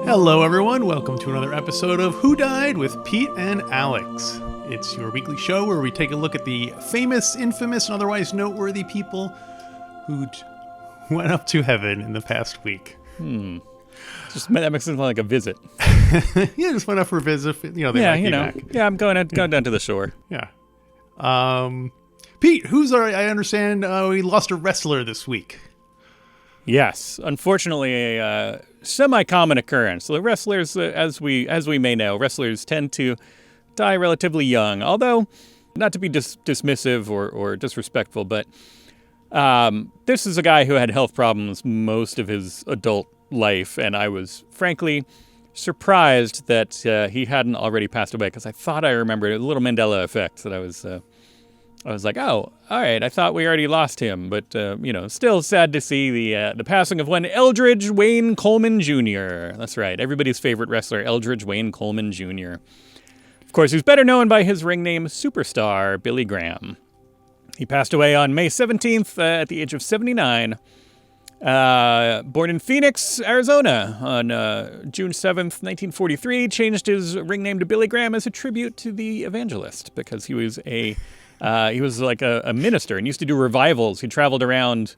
Hello, everyone. Welcome to another episode of Who Died with Pete and Alex. It's your weekly show where we take a look at the famous, infamous, and otherwise noteworthy people who went up to heaven in the past week. Just that makes it sound like a visit. Yeah, just went up for a visit. They might be back. Yeah, I'm going down to the shore. Yeah. Pete, I understand we lost a wrestler this week. Yes, unfortunately, a semi-common occurrence. The wrestlers, as we may know, wrestlers tend to die relatively young. Although, not to be dismissive or disrespectful, but this is a guy who had health problems most of his adult life, and I was frankly surprised that he hadn't already passed away, because I thought I remembered a little Mandela effect that I was like, oh, all right, I thought we already lost him, but still sad to see the passing of one Eldridge Wayne Coleman Jr. That's right, everybody's favorite wrestler, Eldridge Wayne Coleman Jr. Of course, he's better known by his ring name, Superstar Billy Graham. He passed away on May 17th at the age of 79. Born in Phoenix, Arizona on June 7th, 1943, changed his ring name to Billy Graham as a tribute to the evangelist, because he was like a minister and used to do revivals. He traveled around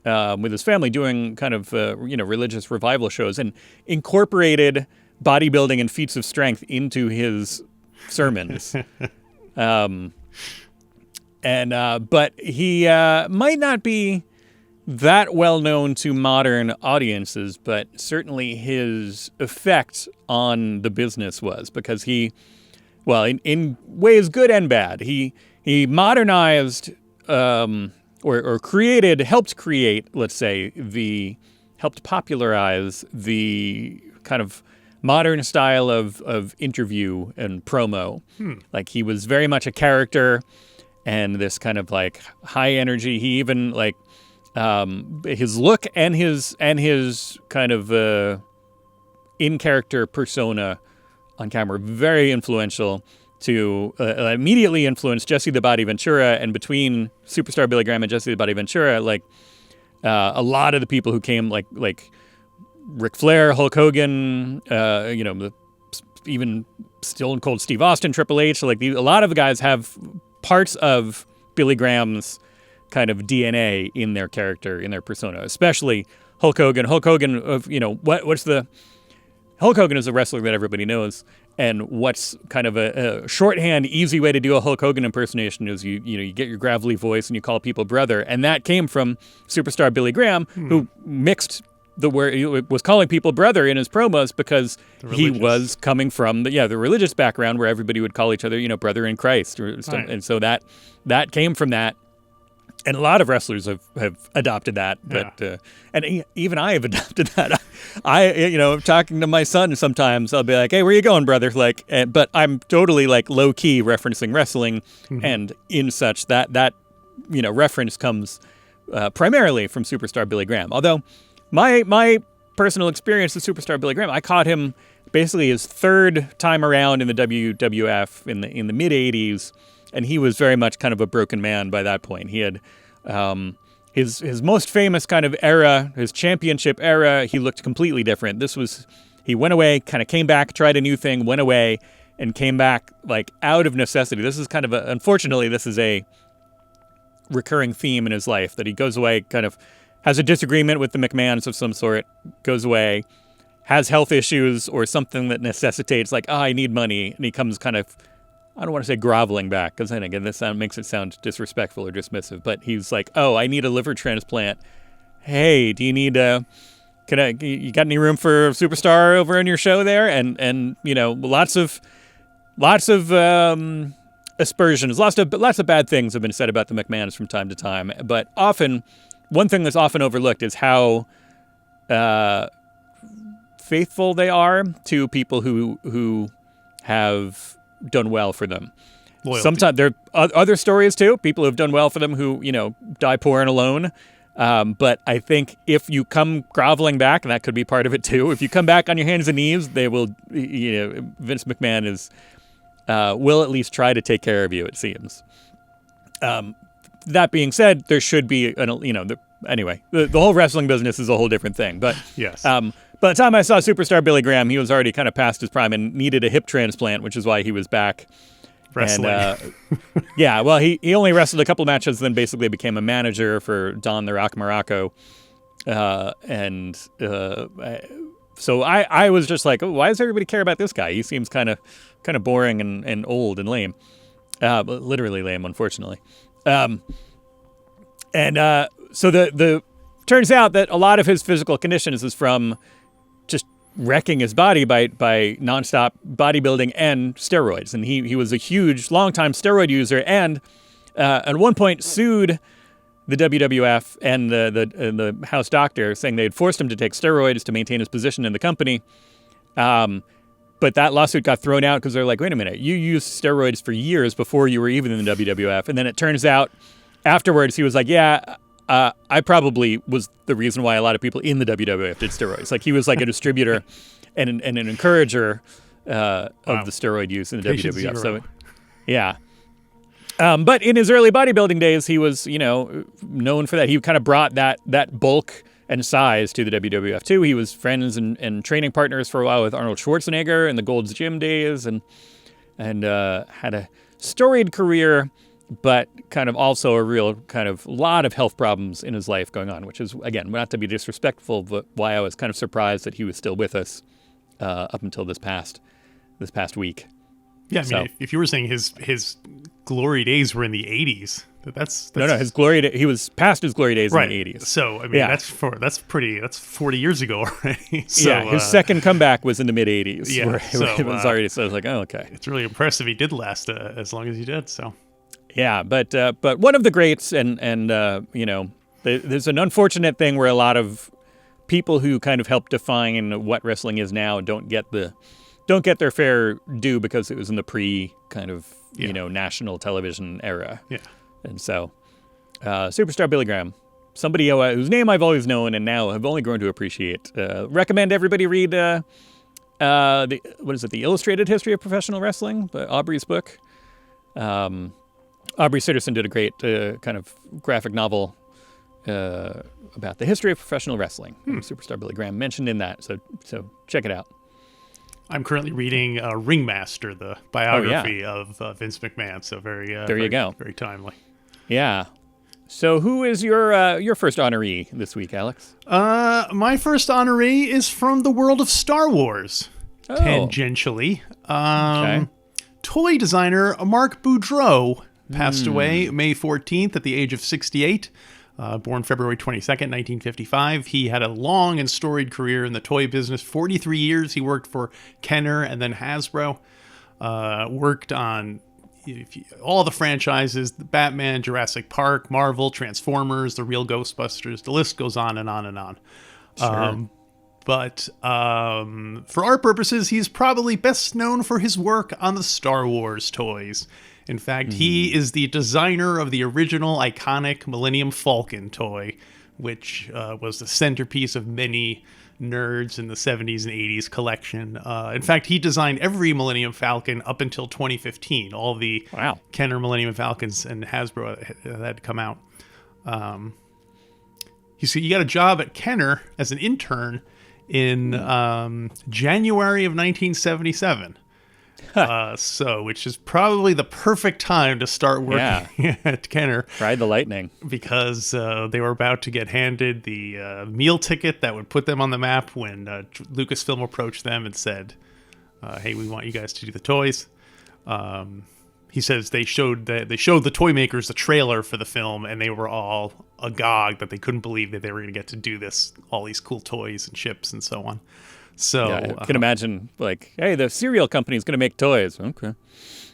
with his family doing kind of religious revival shows, and incorporated bodybuilding and feats of strength into his sermons. But he might not be that well known to modern audiences, but certainly his effect on the business was, because in ways good and bad, he modernized helped create, let's say, helped popularize the kind of modern style of interview and promo. Like, he was very much a character, and this kind of like high energy. He even his look and his kind of in character persona on camera, very influential to immediately influenced Jesse the Body Ventura. And between Superstar Billy Graham and Jesse the Body Ventura, a lot of the people who came, like Ric Flair, Hulk Hogan, even Stone Cold Steve Austin, Triple H, a lot of the guys have parts of Billy Graham's kind of DNA in their character, in their persona, especially Hulk Hogan. Hulk Hogan Hulk Hogan is a wrestler that everybody knows, and what's kind of a shorthand, easy way to do a Hulk Hogan impersonation is you get your gravelly voice and you call people brother, and that came from Superstar Billy Graham, who mixed the word, was calling people brother in his promos, because he was coming from the religious background where everybody would call each other, brother in Christ, and so that came from that. And a lot of wrestlers have adopted that, but and even I have adopted that. I talking to my son sometimes, I'll be like, "Hey, where you going, brother?" But I'm totally low key referencing wrestling, and in such that reference comes primarily from Superstar Billy Graham. Although my personal experience with Superstar Billy Graham, I caught him basically his third time around in the WWF in the mid '80s. And he was very much kind of a broken man by that point. He had his most famous kind of era, his championship era, he looked completely different. He went away, kind of came back, tried a new thing, went away, and came back out of necessity. This is kind of unfortunately, this is a recurring theme in his life, that he goes away, kind of has a disagreement with the McMahons of some sort, goes away, has health issues or something that necessitates I need money, and he comes kind of, I don't want to say groveling back, because then again, this makes it sound disrespectful or dismissive, but he's like, oh, I need a liver transplant. Hey, do you need you got any room for a Superstar over on your show there? And lots of aspersions, lots of bad things have been said about the McMahons from time to time, but often, one thing that's often overlooked is how faithful they are to people who have done well for them. Loyalty. Sometimes there are other stories too, people who have done well for them who, die poor and alone. But I think if you come groveling back, and that could be part of it too, if you come back on your hands and knees, they will, Vince McMahon will at least try to take care of you, it seems. That being said, there should be, anyway, the whole wrestling business is a whole different thing. But yes. by the time I saw Superstar Billy Graham, he was already kind of past his prime and needed a hip transplant, which is why he was back. Wrestling. And, yeah, well, he only wrestled a couple matches, then basically became a manager for Don the Rock Morocco. So I was just like, oh, why does everybody care about this guy? He seems kind of boring and old and lame. But literally lame, unfortunately. So the turns out that a lot of his physical conditions is from just wrecking his body by nonstop bodybuilding and steroids. And he was a huge, longtime steroid user and at one point sued the WWF and the house doctor, saying they had forced him to take steroids to maintain his position in the company. But that lawsuit got thrown out because they're like, wait a minute, you used steroids for years before you were even in the WWF. And then it turns out afterwards he was like, yeah, I probably was the reason why a lot of people in the WWF did steroids. Like he was like a distributor and an encourager of the steroid use in the WWF. Zero. So, yeah. But in his early bodybuilding days, he was, known for that. He kind of brought that bulk and size to the WWF too. He was friends and training partners for a while with Arnold Schwarzenegger in the Gold's Gym days, and had a storied career, but kind of also a real kind of lot of health problems in his life going on, which is, again, not to be disrespectful, but why I was kind of surprised that he was still with us up until this past week. Yeah, I mean, if you were saying his glory days were in the 80s, that's no, his glory he was past his glory days in the 80s. So I mean, that's 40 years ago already. So, yeah, his second comeback was in the mid 80s. Yeah, where it was already. So I was like, oh, okay. It's really impressive he did last as long as he did. So. Yeah, but one of the greats, and there's an unfortunate thing where a lot of people who kind of help define what wrestling is now don't get their fair due because it was in the pre kind of national television era. Yeah, and so Superstar Billy Graham, somebody whose name I've always known and now have only grown to appreciate. Recommend everybody read the Illustrated History of Professional Wrestling, Aubrey's book. Aubrey Sitterson did a great kind of graphic novel about the history of professional wrestling. Superstar Billy Graham mentioned in that, so check it out. I'm currently reading Ringmaster, the biography of Vince McMahon. So you go, very timely. Yeah. So who is your first honoree this week, Alex? My first honoree is from the world of Star Wars. Oh. Tangentially, toy designer Mark Boudreaux passed away May 14th at the age of 68. Born February 22nd, 1955. He had a long and storied career in the toy business. 43 years he worked for Kenner and then Hasbro. Worked on all the franchises, the Batman, Jurassic Park, Marvel, Transformers, The Real Ghostbusters. The list goes on and on and on. Sure. But for our purposes, he's probably best known for his work on the Star Wars toys. In fact, he is the designer of the original iconic Millennium Falcon toy, which was the centerpiece of many nerds in the 70s and 80s collection. In fact, he designed every Millennium Falcon up until 2015. All the Kenner Millennium Falcons and Hasbro had come out. He got a job at Kenner as an intern in January of 1977. Which is probably the perfect time to start working at Kenner. Ride the lightning. Because they were about to get handed the meal ticket that would put them on the map when Lucasfilm approached them and said, hey, we want you guys to do the toys. He says they showed the toy makers the trailer for the film, and they were all agog that they couldn't believe that they were going to get to do all these cool toys and ships and so on. So I can imagine, like, hey, the cereal company's going to make toys. Okay.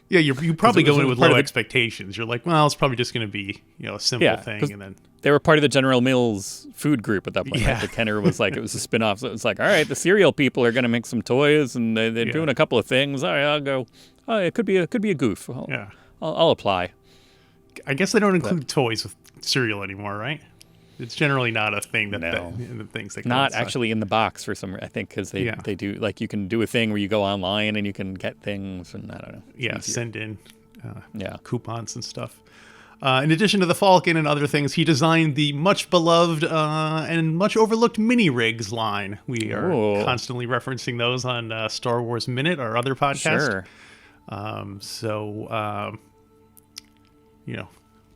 Yeah, you probably go in with low expectations. You're like, well, it's probably just going to be a simple thing, and then they were part of the General Mills food group at that point. Right? The Kenner was like, it was a spinoff, so it was like, all right, the cereal people are going to make some toys, and they're doing a couple of things. All right, I'll go. Oh, it could be a goof. I'll apply. I guess they don't include toys with cereal anymore, right? It's generally not a thing that the things that not actually in the box for some. I think because they do, like, you can do a thing where you go online and you can get things, and I don't know. Yeah, send in coupons and stuff. In addition to the Falcon and other things, he designed the much beloved and much overlooked mini rigs line. We are constantly referencing those on Star Wars Minute, our other podcast. Sure.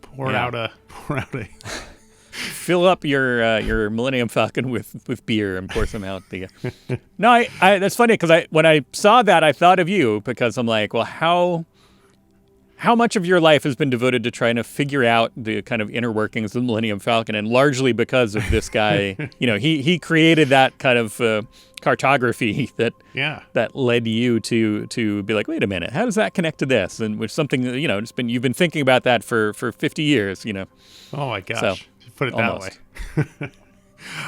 Pour out a fill up your Millennium Falcon with beer and pour some out. No, I that's funny because when I saw that, I thought of you because I'm like, well, how much of your life has been devoted to trying to figure out the kind of inner workings of the Millennium Falcon, and largely because of this guy, he created that kind of cartography that led you to be like, wait a minute, how does that connect to this? And which something you've been thinking about that for 50 years, Oh my gosh, so, put it almost. that way.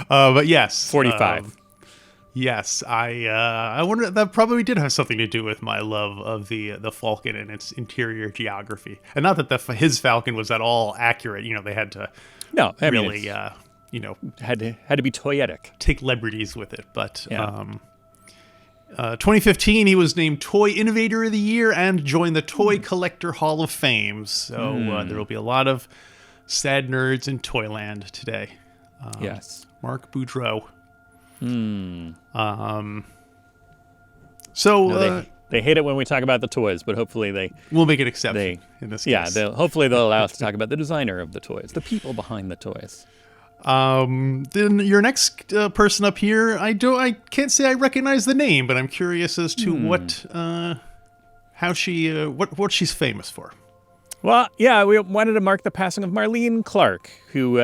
But yes, 45. Yes, I wonder that probably did have something to do with my love of the Falcon and its interior geography, and not that his Falcon was at all accurate. They had to had to be toyetic, take liberties with it. But 2015, he was named Toy Innovator of the Year and joined the Toy Collector Hall of Fame. So there will be a lot of sad nerds in Toyland today. Yes, Mark Boudreaux. They hate it when we talk about the toys, but hopefully we'll make an exception in this case. Yeah, hopefully they'll allow us to talk about the designer of the toys, the people behind the toys. Then your next person up here, I can't say I recognize the name, but I'm curious as to what she's famous for. Well, yeah, we wanted to mark the passing of Marlene Clark, who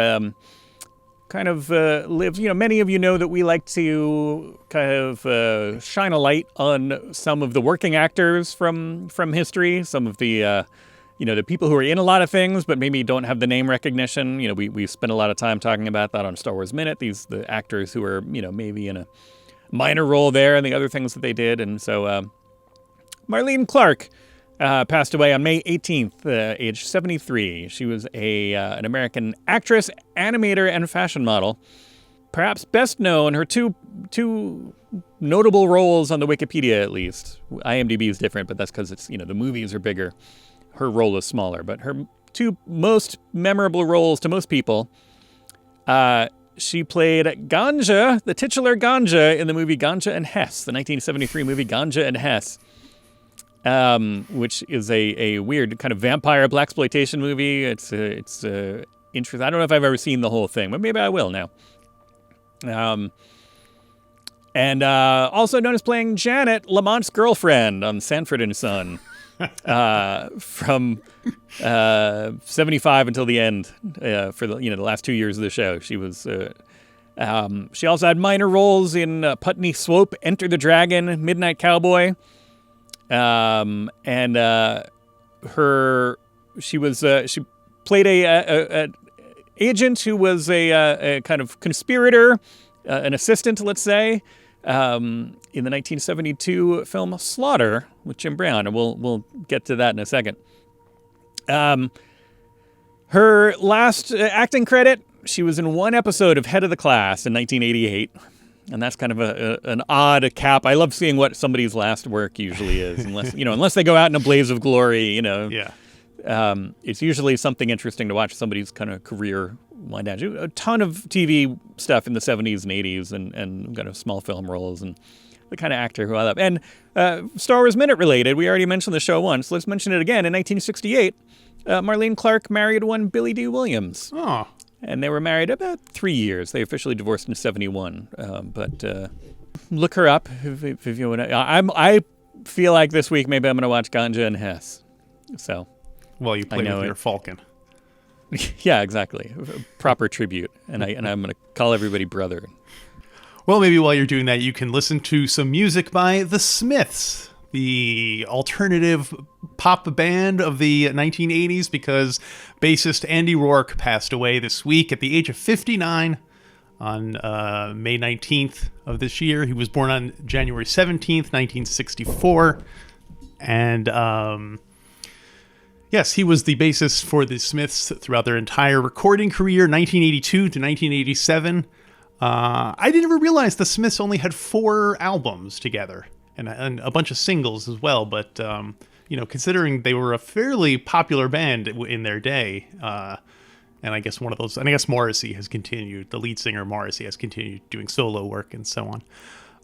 kind of lived, many of you know that we like to kind of shine a light on some of the working actors from history, some of the, the people who are in a lot of things but maybe don't have the name recognition. We spent a lot of time talking about that on Star Wars Minute, the actors who are, maybe in a minor role there and the other things that they did. And so Marlene Clark passed away on May 18th, age 73. She was an American actress, animator, and fashion model. Perhaps best known, her two notable roles on the Wikipedia, at least. IMDb is different, but that's because it's the movies are bigger. Her role is smaller. But her two most memorable roles to most people, she played Ganja, the titular Ganja, in the movie Ganja and Hess, the 1973 movie Ganja and Hess. Which is a weird kind of vampire blaxploitation movie. It's interesting. I don't know if I've ever seen the whole thing, but maybe I will now. And also known as playing Janet, Lamont's girlfriend on Sanford and Son, from 75 until the end for the last 2 years of the show. She was. She also had minor roles in Putney Swope, Enter the Dragon, Midnight Cowboy. She played a agent who was a kind of conspirator, an assistant, let's say, in the 1972 film Slaughter with Jim Brown, and we'll get to that in a second. Her last acting credit, she was in one episode of Head of the Class in 1988. And that's kind of an odd cap. I love seeing what somebody's last work usually is, unless they go out in a blaze of glory. It's usually something interesting to watch somebody's kind of career wind down. A ton of TV stuff in the 70s and 80s, and kind of small film roles, and the kind of actor who I love. And Star Wars Minute related, we already mentioned the show once. Let's mention it again. In 1968, Marlene Clark married one Billy D. Williams. Oh. And they were married about 3 years. They officially divorced in 71. But look her up if you want to. I feel like this week maybe I'm going to watch Ganja and Hess. So, well, you play with your Falcon. Yeah, exactly. Proper tribute. And I'm going to call everybody brother. Well, maybe while you're doing that, you can listen to some music by The Smiths, the alternative pop band of the 1980s, because bassist Andy Rourke passed away this week at the age of 59 on May 19th of this year. He was born on January 17th, 1964. And yes, he was the bassist for the Smiths throughout their entire recording career, 1982 to 1987. I didn't ever realize the Smiths only had 4 albums together. And a bunch of singles as well, but considering they were a fairly popular band in their day. And I guess Morrissey has continued. The lead singer Morrissey has continued doing solo work and so on.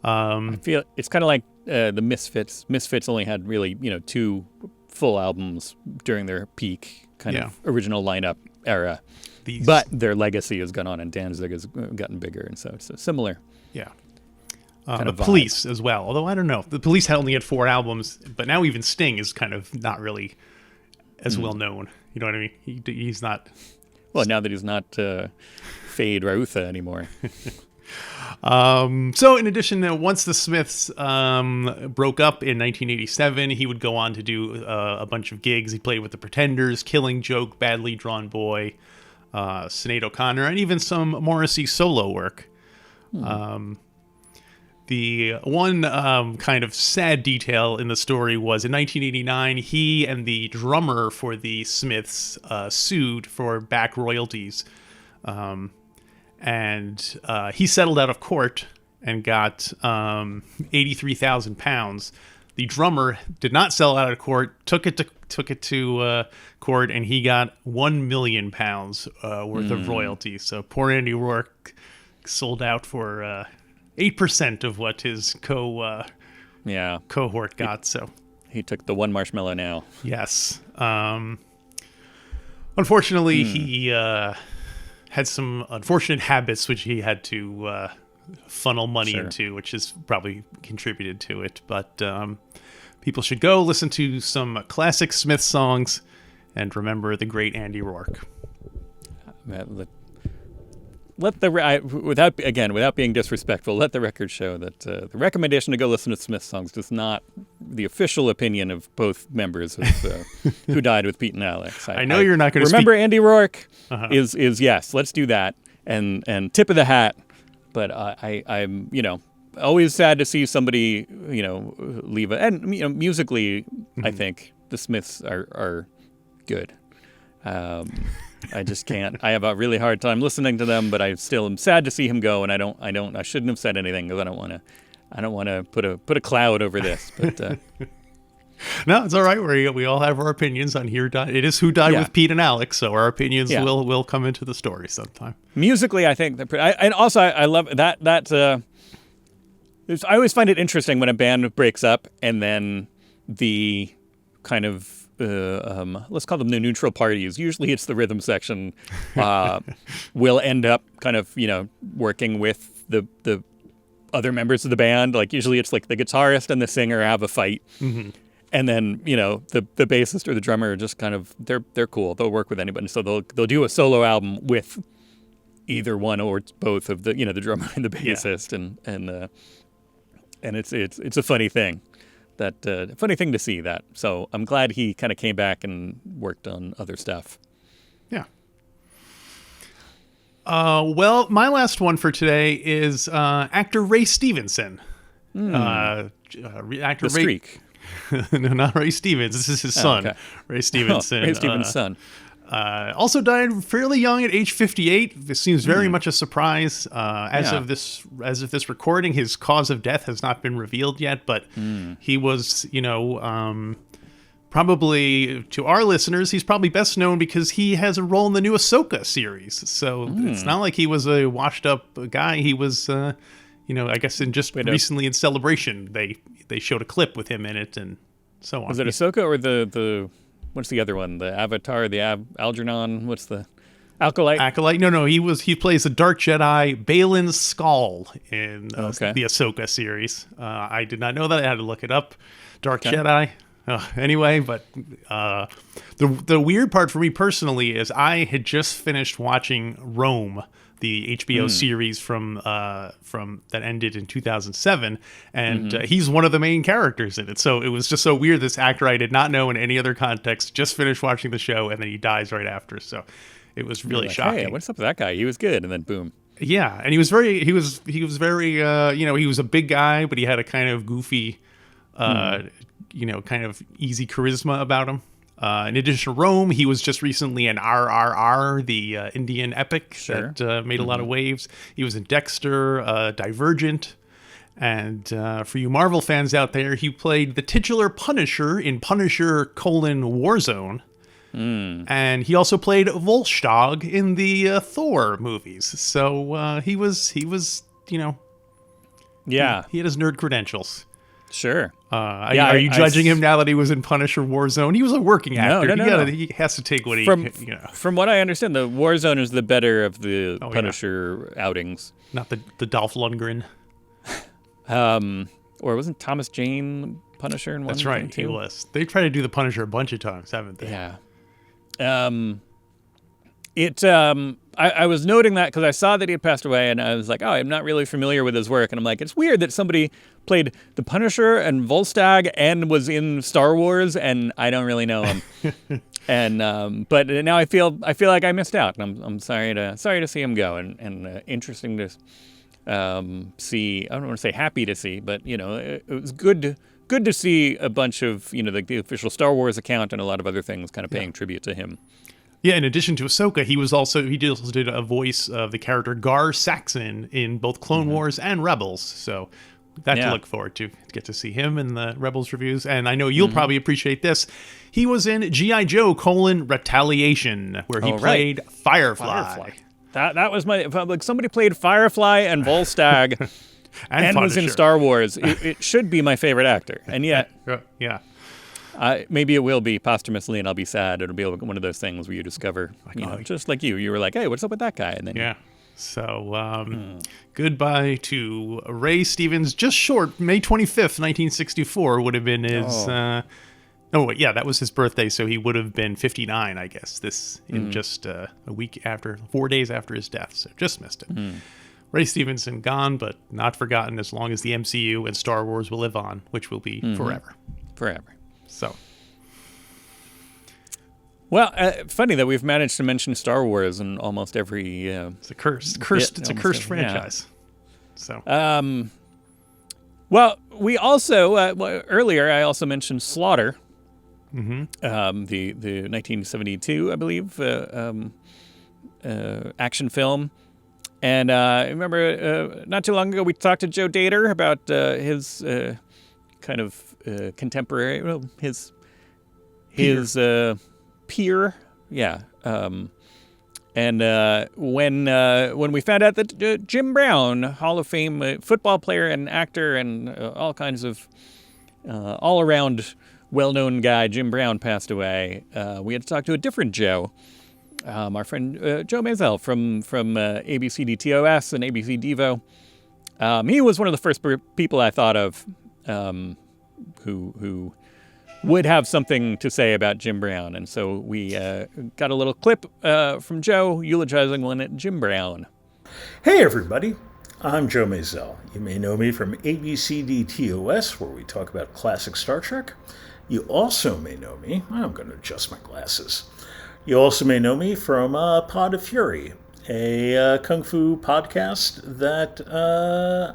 I feel it's kind of like the Misfits. Misfits only had really, 2 full albums during their peak kind of original lineup era. But their legacy has gone on, and Danzig has gotten bigger, and so it's a similar. Yeah. Kind the of vibe. Police as well. Although I don't know, the Police only had 4 albums, but now even Sting is kind of not really as well known. You know what I mean? He's not. Well, now that he's not Fade Rautha anymore. So in addition, once the Smiths broke up in 1987, he would go on to do a bunch of gigs. He played with the Pretenders, Killing Joke, Badly Drawn Boy, Sinead O'Connor, and even some Morrissey solo work. The one kind of sad detail in the story was in 1989, he and the drummer for the Smiths sued for back royalties. And he settled out of court and got £83,000. The drummer did not settle out of court, took it to court, and he got £1 million worth of royalties. So poor Andy Rourke sold out for 8% of what his cohort got. So he took the one marshmallow now. Yes. Unfortunately, he had some unfortunate habits which he had to funnel money into, which has probably contributed to it. But people should go listen to some classic Smith songs and remember the great Andy Rourke. Without being disrespectful, let the record show that the recommendation to go listen to Smith songs is not the official opinion of both members of Who Died with Pete and Alex. I know you're not going to remember Andy Rourke is yes, let's do that and tip of the hat. But I'm always sad to see somebody leave it. And musically, I think the Smiths are good. I just can't. I have a really hard time listening to them, but I still am sad to see him go. And I shouldn't have said anything because I don't want to put a cloud over this. But no, it's all right. We all have our opinions on here. It is Who Died with Pete and Alex, so our opinions will come into the story sometime. Musically, I think I love that. I always find it interesting when a band breaks up and then the kind of let's call them the neutral parties. Usually it's the rhythm section will end up kind of, working with the other members of the band. Like usually it's like the guitarist and the singer have a fight. Mm-hmm. And then, the bassist or the drummer are just kind of, they're cool. They'll work with anybody. So they'll do a solo album with either one or both of the, the drummer and the bassist. Yeah. And it's a funny thing. Funny thing to see that. So I'm glad he kind of came back and worked on other stuff. Yeah. Well, my last one for today is actor Ray Stevenson. Actor the Streak. No, not Ray Stevens. This is his son, okay. Ray Stevenson. Ray Stevens' son. Also died fairly young at age 58. This seems very much a surprise. As of this recording, his cause of death has not been revealed yet, but he was, probably to our listeners, he's probably best known because he has a role in the new Ahsoka series. So it's not like he was a washed up guy. He was, I guess recently in Celebration, they showed a clip with him in it and so on. Was it Ahsoka or the what's the other one? The Avatar, the Algernon? What's the Acolyte? Acolyte? No. He plays the Dark Jedi Balin Skull in the Ahsoka series. I did not know that. I had to look it up. Dark Jedi. Anyway, but the weird part for me personally is I had just finished watching Rome, the HBO series from that ended in 2007, and he's one of the main characters in it. So it was just so weird. This actor I did not know in any other context, just finished watching the show, and then he dies right after. So it was really shocking. Hey, what's up with that guy? He was good, and then boom. Yeah, and he was very he was very he was a big guy, but he had a kind of goofy, kind of easy charisma about him. In addition to Rome, he was just recently in RRR, the Indian epic that made a lot of waves. He was in Dexter, Divergent, And for you Marvel fans out there, he played the titular Punisher in Punisher: Warzone. And he also played Volstagg in the Thor movies. So he was, Yeah. he had his nerd credentials. Sure. Are you judging him now that he was in Punisher: Warzone? He was a working actor. No. He has to take what From what I understand, the Warzone is the better of the Punisher outings. Not the Dolph Lundgren. Or wasn't Thomas Jane Punisher in one? That's right, he was. They tried to do the Punisher a bunch of times, haven't they? Yeah. I was noting that because I saw that he had passed away, and I was like, oh, I'm not really familiar with his work. And I'm like, it's weird that somebody played the Punisher and Volstagg and was in Star Wars, and I don't really know him. And but now I feel like I missed out, and I'm sorry to see him go, and interesting to see. I don't want to say happy to see, but it was good to see a bunch of the official Star Wars account and a lot of other things kind of paying tribute to him. Yeah, in addition to Ahsoka, he also did a voice of the character Gar Saxon in both Clone Wars and Rebels. So that to look forward to get to see him in the Rebels reviews. And I know you'll probably appreciate this. He was in G.I. Joe: Retaliation, where he played Firefly. That was somebody played Firefly and Volstagg and was in Star Wars. It should be my favorite actor, and yet yeah. Maybe it will be posthumously, and I'll be sad. It'll be one of those things where you discover, just like you were like, hey, what's up with that guy? And then So goodbye to Ray Stevens. Just short, May 25th, 1964 would have been his. That was his birthday, so he would have been 59, I guess. In just a week after, 4 days after his death. So just missed it. Ray Stevenson gone, but not forgotten as long as the MCU and Star Wars will live on, which will be forever. Forever. So, well, funny that we've managed to mention Star Wars in almost every. It's a cursed franchise. So, well, we also earlier I also mentioned Slaughter, the 1972, I believe, action film, and I remember not too long ago we talked to Joe Dater about his kind of contemporary, his peer, and when we found out that Jim Brown, Hall of Fame football player and actor and all kinds of all-around well-known guy, Jim Brown, passed away, we had to talk to a different Joe, our friend Joe Mazel from ABCDTOS and ABC Devo. He was one of the first people I thought of who would have something to say about Jim Brown. And so we got a little clip from Joe eulogizing one Jim Brown. Hey, everybody. I'm Joe Mazel. You may know me from ABCDTOS, where we talk about classic Star Trek. You also may know me, I'm going to adjust my glasses. You also may know me from Pod of Fury, a kung fu podcast that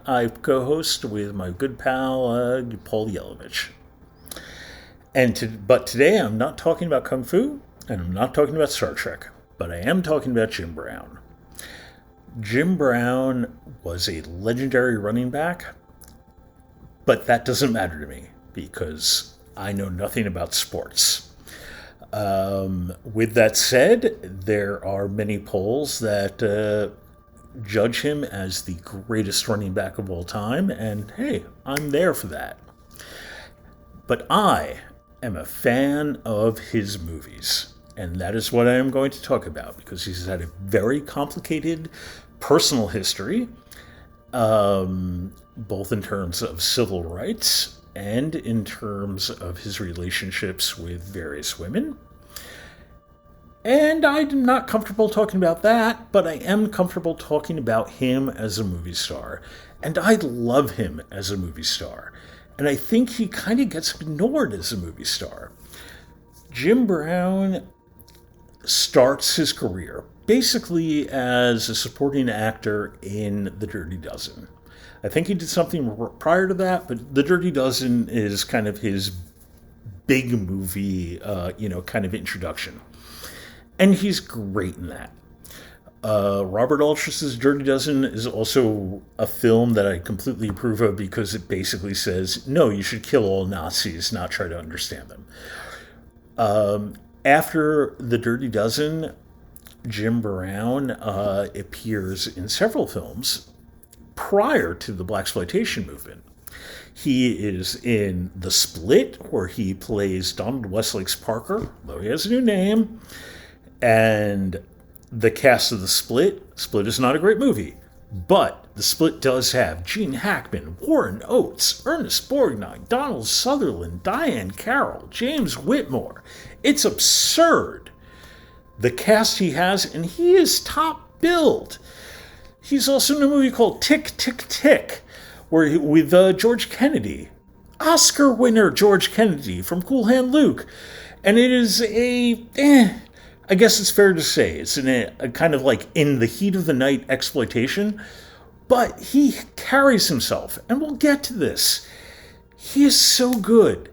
I co-host with my good pal Paul Yelovich. But today I'm not talking about kung fu, and I'm not talking about Star Trek, but I am talking about Jim Brown. Jim Brown was a legendary running back, but that doesn't matter to me because I know nothing about sports. With that said, there are many polls that judge him as the greatest running back of all time, and hey, I'm there for that. But I am a fan of his movies, and that is what I am going to talk about, because he's had a very complicated personal history, both in terms of civil rights and in terms of his relationships with various women. And I'm not comfortable talking about that, but I am comfortable talking about him as a movie star. And I love him as a movie star. And I think he kind of gets ignored as a movie star. Jim Brown starts his career basically as a supporting actor in The Dirty Dozen. I think he did something prior to that, but The Dirty Dozen is kind of his big movie, kind of introduction. And he's great in that. Robert Altrus's Dirty Dozen is also a film that I completely approve of because it basically says, no, you should kill all Nazis, not try to understand them. After The Dirty Dozen, Jim Brown appears in several films prior to the blaxploitation movement. He is in The Split, where he plays Donald Westlake's Parker, though he has a new name. And the cast of The Split is not a great movie, but The Split does have Gene Hackman, Warren Oates, Ernest Borgnine, Donald Sutherland, Diane Carroll, James Whitmore. It's absurd, the cast he has, and he is top billed. He's also in a movie called Tick, Tick, Tick, with George Kennedy, Oscar winner George Kennedy from Cool Hand Luke. And it is I guess it's fair to say, it's a kind of like in the heat of the night exploitation, but he carries himself, and we'll get to this. He is so good.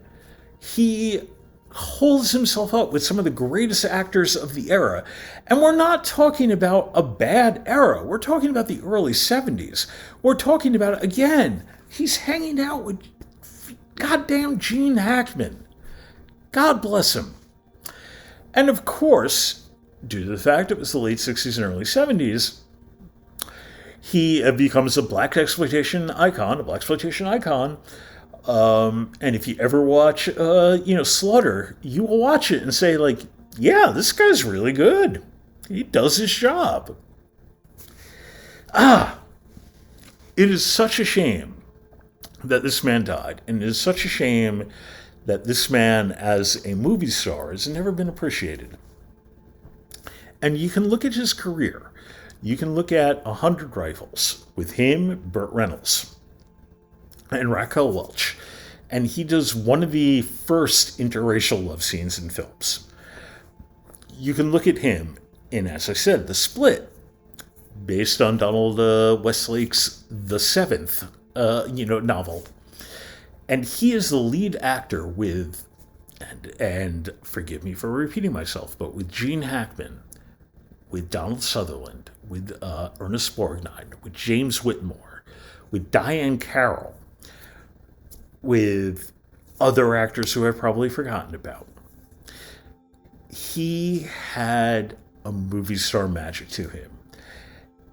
He holds himself up with some of the greatest actors of the era. And we're not talking about a bad era. We're talking about the early 70s. We're talking about, again, he's hanging out with goddamn Gene Hackman. God bless him. And of course, due to the fact it was the late 60s and early 70s, he becomes a blaxploitation icon. And if you ever watch, Slaughter, you will watch it and say, like, yeah, this guy's really good. He does his job. It is such a shame that this man died, and it is such a shame that this man, as a movie star, has never been appreciated. And you can look at his career. You can look at 100 Rifles with him, Burt Reynolds, and Raquel Welch. And he does one of the first interracial love scenes in films. You can look at him in, as I said, The Split, based on Donald Westlake's The Seventh, novel. And he is the lead actor with, and forgive me for repeating myself, but with Gene Hackman, with Donald Sutherland, with Ernest Borgnine, with James Whitmore, with Diane Carroll, with other actors who I've probably forgotten about. He had a movie star magic to him.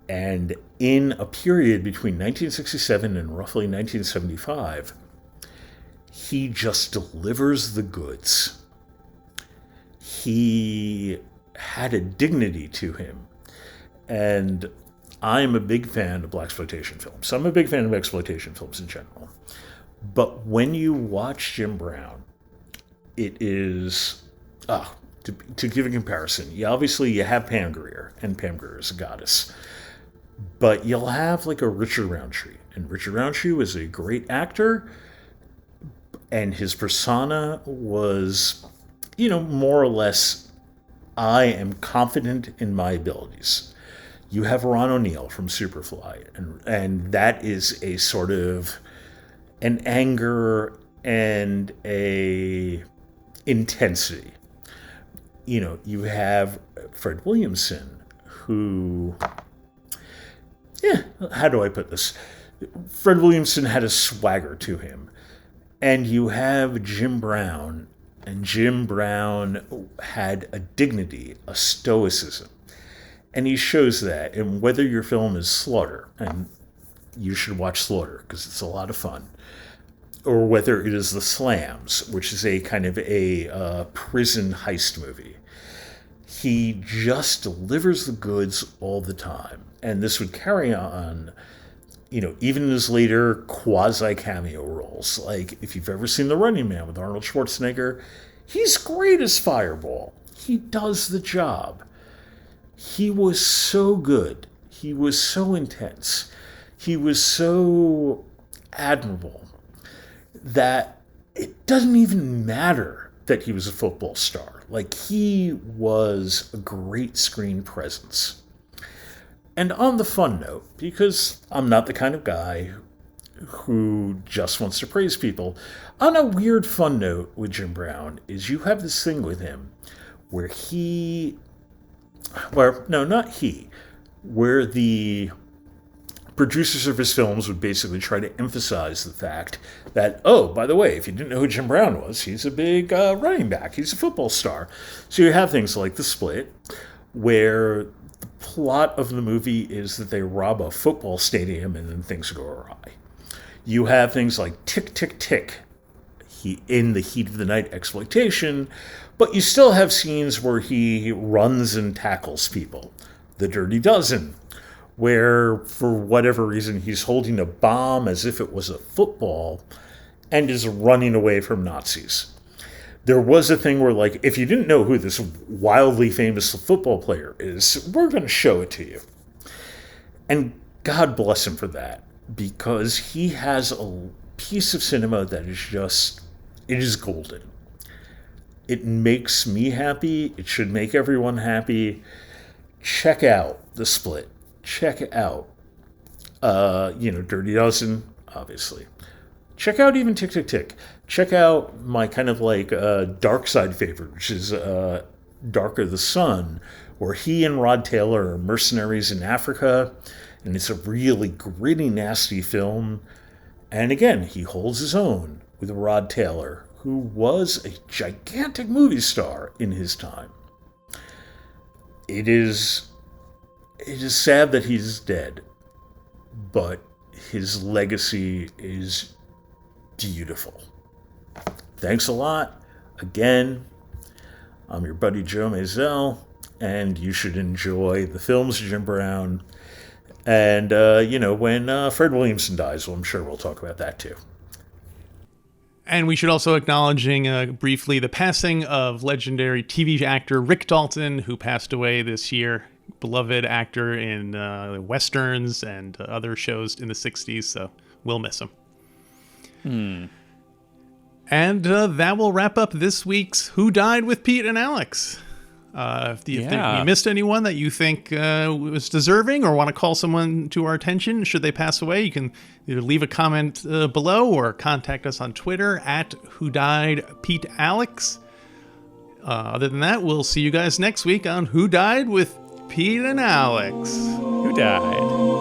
And in a period between 1967 and roughly 1975, he just delivers the goods. He had a dignity to him. And I'm a big fan of blaxploitation films. I'm a big fan of exploitation films in general. But when you watch Jim Brown, it is... to give a comparison, you have Pam Grier, and Pam Grier is a goddess. But you'll have like a Richard Roundtree. And Richard Roundtree was a great actor, and his persona was, more or less, I am confident in my abilities. You have Ron O'Neal from Superfly, and that is a sort of an anger and a intensity. You have Fred Williamson, who... how do I put this? Fred Williamson had a swagger to him. And you have Jim Brown, and Jim Brown had a dignity, a stoicism. And he shows that. And whether your film is Slaughter, and you should watch Slaughter because it's a lot of fun, or whether it is The Slams, which is a kind of a prison heist movie, he just delivers the goods all the time. And this would carry on, even in his later quasi-cameo roles. Like, if you've ever seen The Running Man with Arnold Schwarzenegger, he's great as Fireball. He does the job. He was so good. He was so intense. He was so admirable that it doesn't even matter that he was a football star. Like, he was a great screen presence. And on the fun note, because I'm not the kind of guy who just wants to praise people, on a weird fun note with Jim Brown is you have this thing with him where not he, where the producers of his films would basically try to emphasize the fact that, oh, by the way, if you didn't know who Jim Brown was, he's a big running back. He's a football star. So you have things like The Split, where the plot of the movie is that they rob a football stadium and then things go awry. You have things like Tick, Tick, Tick, in the heat of the night exploitation, but you still have scenes where he runs and tackles people. The Dirty Dozen, where, for whatever reason, he's holding a bomb as if it was a football and is running away from Nazis. There was a thing where, like, if you didn't know who this wildly famous football player is, we're going to show it to you. And God bless him for that, because he has a piece of cinema that is just, it is golden. It makes me happy. It should make everyone happy. Check out The Split. Check out, Dirty Dozen, obviously. Check out even Tick, Tick, Tick. Check out my kind of like dark side favorite, which is Darker the Sun, where he and Rod Taylor are mercenaries in Africa, and it's a really gritty, nasty film. And again, he holds his own with Rod Taylor, who was a gigantic movie star in his time. It is sad that he's dead, but his legacy is beautiful. Thanks a lot. Again, I'm your buddy Joe Mazel, and you should enjoy the films of Jim Brown. And, when Fred Williamson dies, well, I'm sure we'll talk about that too. And we should also acknowledging briefly the passing of legendary TV actor Rick Dalton, who passed away this year. Beloved actor in Westerns and other shows in the 60s, so we'll miss him. And that will wrap up this week's Who Died with Pete and Alex. If you missed anyone that you think was deserving or want to call someone to our attention should they pass away, you can either leave a comment below or contact us on Twitter at WhoDiedPeteAlex. Other than that, we'll see you guys next week on Who Died with Pete and Alex. Who died?